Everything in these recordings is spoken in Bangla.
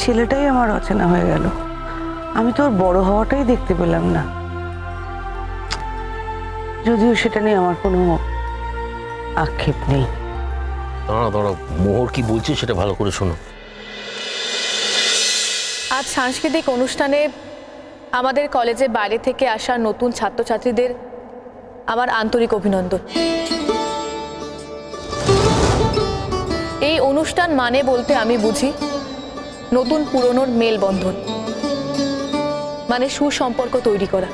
ছেলেটাই আমার অচেনা হয়ে গেল। আমি তো ওর বড় হওয়াটাই দেখতে পেলাম না। যদিও সেটা নিয়ে আমার কোনো আক্ষেপ নেই। দাঁড়াও, মোহর কি বলছে সেটা ভালো করে শোনো। আজ সাংস্কৃতিক অনুষ্ঠানে আমাদের কলেজে বাইরে থেকে আসা নতুন ছাত্রছাত্রীদের আমার আন্তরিক অভিনন্দন। এই অনুষ্ঠান মানে বলতে আমি বুঝি নতুন পুরনোর মেলবন্ধন, মানে সুসম্পর্ক তৈরি করা।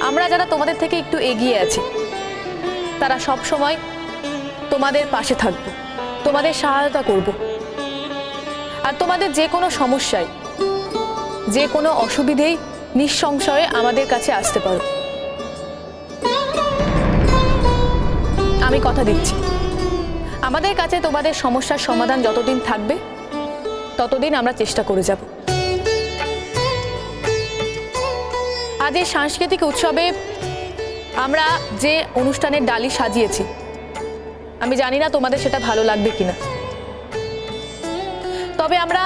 আমরা যারা তোমাদের থেকে একটু এগিয়ে আছি তারা সব সময় তোমাদের পাশে থাকবো, তোমাদের সহায়তা করব, আর তোমাদের যে কোনো সমস্যায়, যে কোনো অসুবিধেই নিঃসংশয়ে আমাদের কাছে আসতে পারো। আমি কথা দিচ্ছি, আমাদের কাছে তোমাদের সমস্যার সমাধান যতদিন থাকবে ততদিন আমরা চেষ্টা করে যাব। আজ এই সাংস্কৃতিক উৎসবে আমরা যে অনুষ্ঠানের ডালি সাজিয়েছি, আমি জানি না তোমাদের সেটা ভালো লাগবে কিনা, তবে আমরা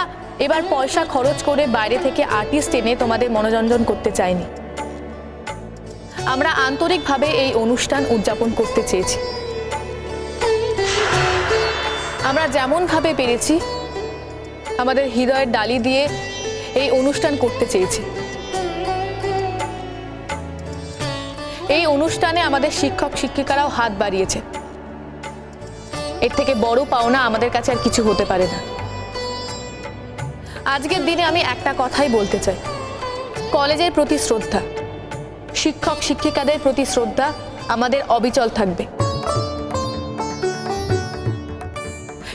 এবার পয়সা খরচ করে বাইরে থেকে আর্টিস্ট এনে তোমাদের মনোরঞ্জন করতে চাইনি। আমরা আন্তরিকভাবে এই অনুষ্ঠান উদযাপন করতে চেয়েছি। আমরা যেমনভাবে পেরেছি আমাদের হৃদয়ের ডালি দিয়ে এই অনুষ্ঠান করতে চেয়েছি। এই অনুষ্ঠানে আমাদের শিক্ষক শিক্ষিকারাও হাত বাড়িয়েছে। এর থেকে বড় পাওনা আমাদের কাছে আর কিছু হতে পারে না। আজকের দিনে আমি একটা কথাই বলতে চাই, কলেজের প্রতি শ্রদ্ধা, শিক্ষক শিক্ষিকাদের প্রতি শ্রদ্ধা আমাদের অবিচল থাকবে।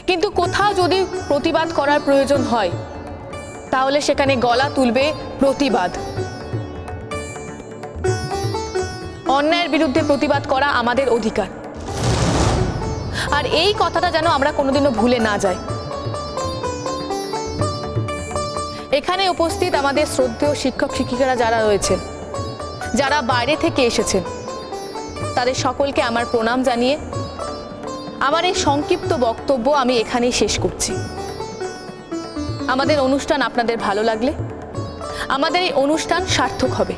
কিন্তু কোথাও যদি প্রতিবাদ করার প্রয়োজন হয় তাহলে সেখানে গলা তুলবে প্রতিবাদ। অন্যায়ের বিরুদ্ধে প্রতিবাদ করা আমাদের অধিকার, আর এই কথাটা যেন আমরা কোনোদিনও ভুলে না যাই। এখানে উপস্থিত আমাদের শ্রদ্ধেয় শিক্ষক শিক্ষিকারা যারা রয়েছেন, যারা বাইরে থেকে এসেছেন, তাদের সকলকে আমার প্রণাম জানিয়ে আমার এই সংক্ষিপ্ত বক্তব্য আমি এখানেই শেষ করছি। আমাদের অনুষ্ঠান আপনাদের ভালো লাগলে আমাদের এই অনুষ্ঠান সার্থক হবে।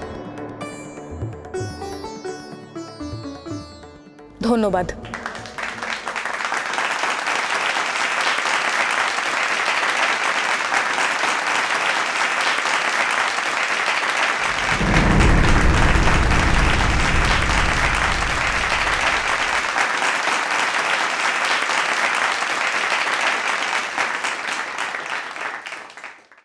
ধন্যবাদ।